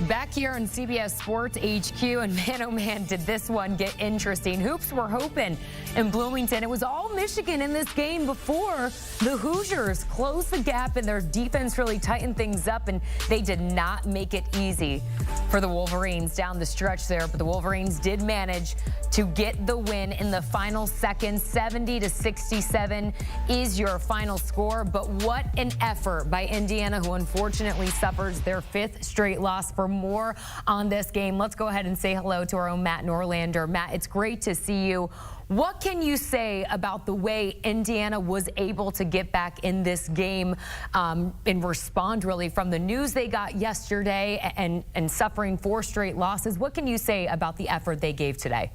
Back here on CBS Sports HQ, and man, oh man, did this one get interesting. Hoops were hoping in Bloomington. It was all Michigan in this game before the Hoosiers closed the gap and their defense really tightened things up, and they did not make it easy for the Wolverines down the stretch there. But the Wolverines did manage to get the win in the final seconds. 70-67 is your final score. But what an effort by Indiana, who unfortunately suffers their 5th straight loss. For more on this game, let's go ahead and say hello to our own Matt Norlander. Matt, it's great to see you. What can you say about the way Indiana was able to get back in this game and respond really from the news they got yesterday and suffering 4 straight losses? What can you say about the effort they gave today?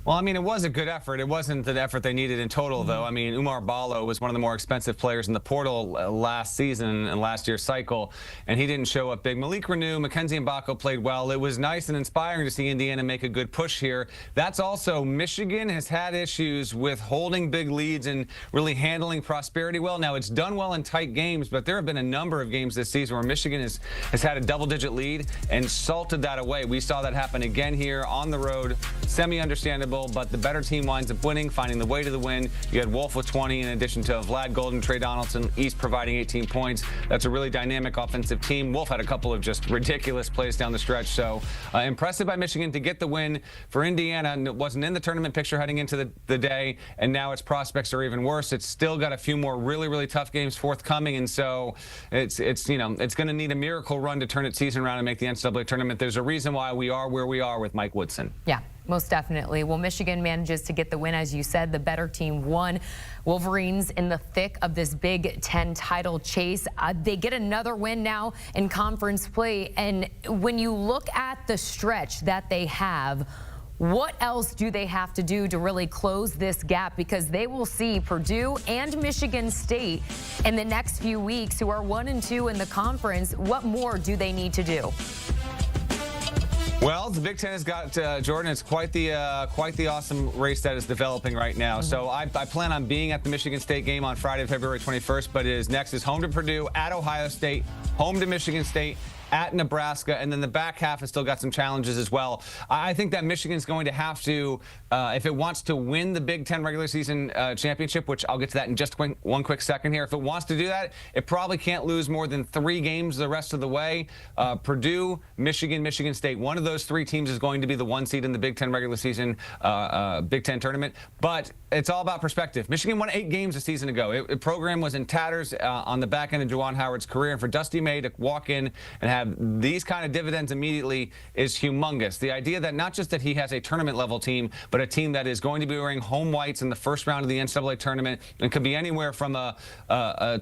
Well, I mean, it was a good effort. It wasn't the effort they needed in total, though. I mean, Umar Ballo was one of the more expensive players in the portal last season and last year's cycle, and he didn't show up big. Malik Renew, Mackenzie Mbako played well. It was nice and inspiring to see Indiana make a good push here. That's also, Michigan has had issues with holding big leads and really handling prosperity well. Now, it's done well in tight games, but there have been a number of games this season where Michigan has had a double-digit lead and salted that away. We saw that happen again here on the road. Semi-understandable, but the better team winds up winning, finding the way to the win. You had Wolf with 20 in addition to Vlad Golden, Trey Donaldson, East providing 18 points. That's a really dynamic offensive team. Wolf had a couple of just ridiculous plays down the stretch. So impressive by Michigan to get the win. For Indiana, and it wasn't in the tournament picture heading into the day, and now its prospects are even worse. It's still got a few more really tough games forthcoming, and so it's going to need a miracle run to turn its season around and make the NCAA tournament. There's a reason why we are where we are with Mike Woodson. Yeah. Most definitely. Well, Michigan manages to get the win, as you said. The better team won. Wolverines in the thick of this Big Ten title chase. They get another win now in conference play. And when you look at the stretch that they have, what else do they have to do to really close this gap? Because they will see Purdue and Michigan State in the next few weeks, who are 1 and 2 in the conference. What more do they need to do? Well, the Big Ten has got, Jordan, it's quite the awesome race that is developing right now. So I plan on being at the Michigan State game on Friday, February 21st, but it is next is home to Purdue, at Ohio State, home to Michigan State, at Nebraska, and then the back half has still got some challenges as well. I think that Michigan's going to have to, if it wants to win the Big Ten regular season championship, which I'll get to that in just one quick second here. If it wants to do that, it probably can't lose more than 3 games the rest of the way. Purdue, Michigan, Michigan State. One of those 3 teams is going to be the 1 seed in the Big Ten regular season Big Ten tournament. But it's all about perspective. Michigan won 8 games a season ago. The program was in tatters on the back end of Juwan Howard's career. And for Dusty May to walk in and have these kind of dividends immediately is humongous. The idea that not just that he has a tournament level team, but a team that is going to be wearing home whites in the first round of the NCAA tournament and could be anywhere from a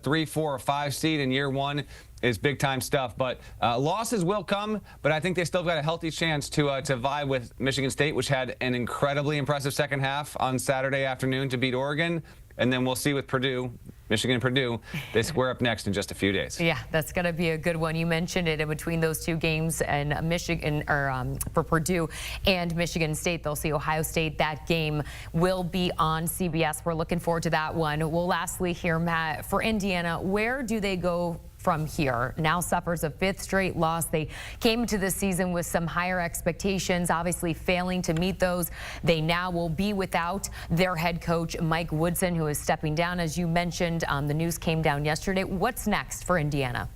3, 4, or 5 seed in year 1 is big time stuff. But losses will come, but I think they still got a healthy chance to vie with Michigan State, which had an incredibly impressive second half on Saturday afternoon to beat Oregon. And then we'll see with Purdue, Michigan and Purdue, they square up next in just a few days. Yeah, that's going to be a good one. You mentioned it in between those 2 games, and Michigan, or for Purdue and Michigan State, they'll see Ohio State. That game will be on CBS. We're looking forward to that one. Well, lastly here, Matt, for Indiana, where do they go from here? Now suffers a 5th straight loss. They came into this season with some higher expectations, obviously failing to meet those. They now will be without their head coach, Mike Woodson, who is stepping down, as you mentioned. The news came down yesterday. What's next for Indiana?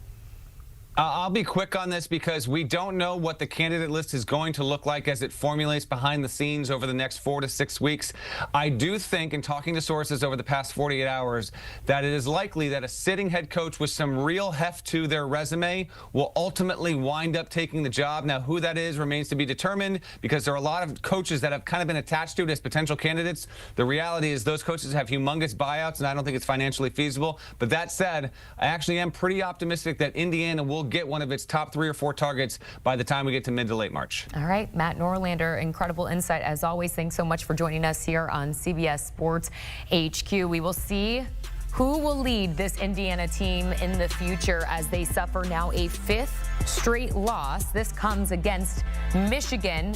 I'll be quick on this because we don't know what the candidate list is going to look like as it formulates behind the scenes over the next 4 to 6 weeks. I do think, in talking to sources over the past 48 hours, that it is likely that a sitting head coach with some real heft to their resume will ultimately wind up taking the job. Now, who that is remains to be determined, because there are a lot of coaches that have kind of been attached to it as potential candidates. The reality is those coaches have humongous buyouts, and I don't think it's financially feasible. But that said, I actually am pretty optimistic that Indiana will get one of its top 3 or 4 targets by the time we get to mid to late March. All right, Matt Norlander, incredible insight as always. Thanks so much for joining us here on CBS Sports HQ. We will see who will lead this Indiana team in the future as they suffer now a 5th straight loss. This comes against Michigan,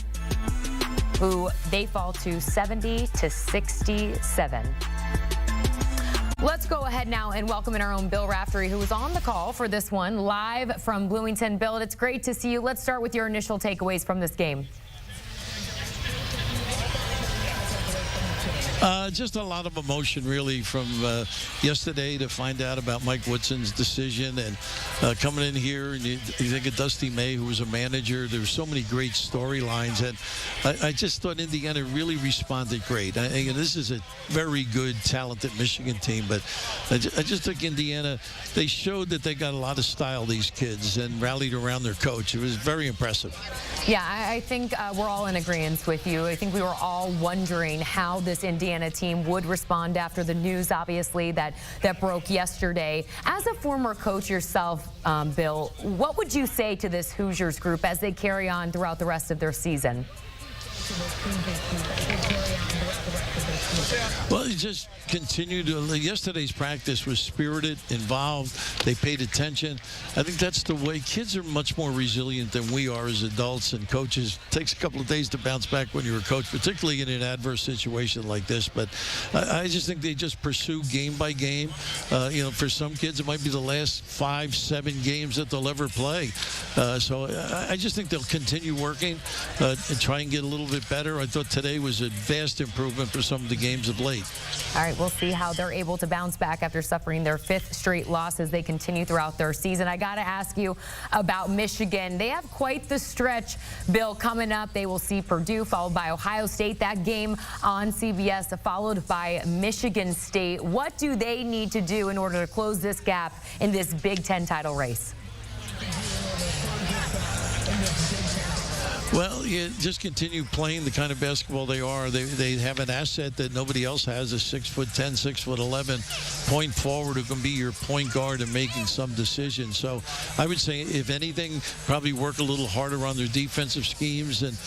who they fall to 70-67. Let's go ahead now and welcome in our own Bill Raftery, who was on the call for this one, live from Bloomington. Bill, it's great to see you. Let's start with your initial takeaways from this game. Just a lot of emotion, really, from yesterday to find out about Mike Woodson's decision and coming in here. And you think of Dusty May, who was a manager. There were so many great storylines. And I just thought Indiana really responded great. This is a very good, talented Michigan team. But I just think Indiana, they showed that they got a lot of style, these kids, and rallied around their coach. It was very impressive. Yeah, I think we're all in agreement with you. I think we were all wondering how this Indiana team would respond after the news, obviously, that broke yesterday. As a former coach yourself, Bill, what would you say to this Hoosiers group as they carry on throughout the rest of their season? Well, he just continued. Yesterday's practice was spirited, involved. They paid attention. I think that's the way. Kids are much more resilient than we are as adults and coaches. It takes a couple of days to bounce back when you're a coach, particularly in an adverse situation like this. But I just think they just pursue game by game. For some kids, it might be the last 5-7 games that they'll ever play. So I just think they'll continue working and try and get a little bit better. I thought today was a vast improvement for some of the games of late. All right, we'll see how they're able to bounce back after suffering their 5th straight loss as they continue throughout their season. I got to ask you about Michigan. They have quite the stretch, Bill, coming up. They will see Purdue followed by Ohio State. That game on CBS, followed by Michigan State. What do they need to do in order to close this gap in this Big Ten title race? Well, you just continue playing the kind of basketball they are. They have an asset that nobody else has, a 6'10", 6'11" point forward who can be your point guard and making some decisions. So I would say, if anything, probably work a little harder on their defensive schemes and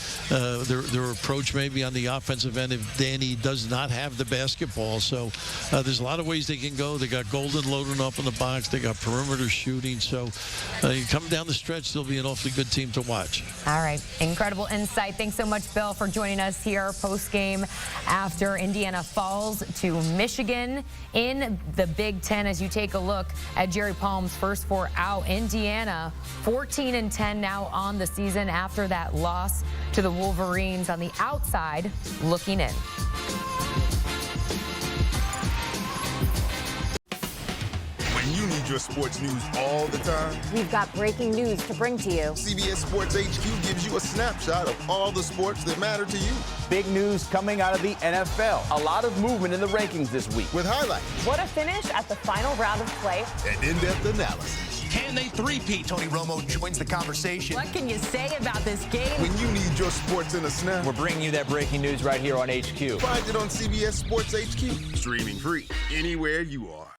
their approach maybe on the offensive end if Danny does not have the basketball. So there's a lot of ways they can go. They got Golden loading up in the box. They got perimeter shooting. So you come down the stretch, they'll be an awfully good team to watch. All right. Incredible insight. Thanks so much, Bill, for joining us here post-game after Indiana falls to Michigan in the Big Ten. As you take a look at Jerry Palm's first 4 out, Indiana 14-10 now on the season after that loss to the Wolverines. On the outside, looking in. When you need your sports news all the time, we've got breaking news to bring to you. CBS Sports HQ gives you a snapshot of all the sports that matter to you. Big news coming out of the NFL. A lot of movement in the rankings this week. With highlights. What a finish at the final round of play. And in-depth analysis. Can they three-peat? Tony Romo joins the conversation. What can you say about this game? When you need your sports in a snap, we're bringing you that breaking news right here on HQ. Find it on CBS Sports HQ. Streaming free anywhere you are.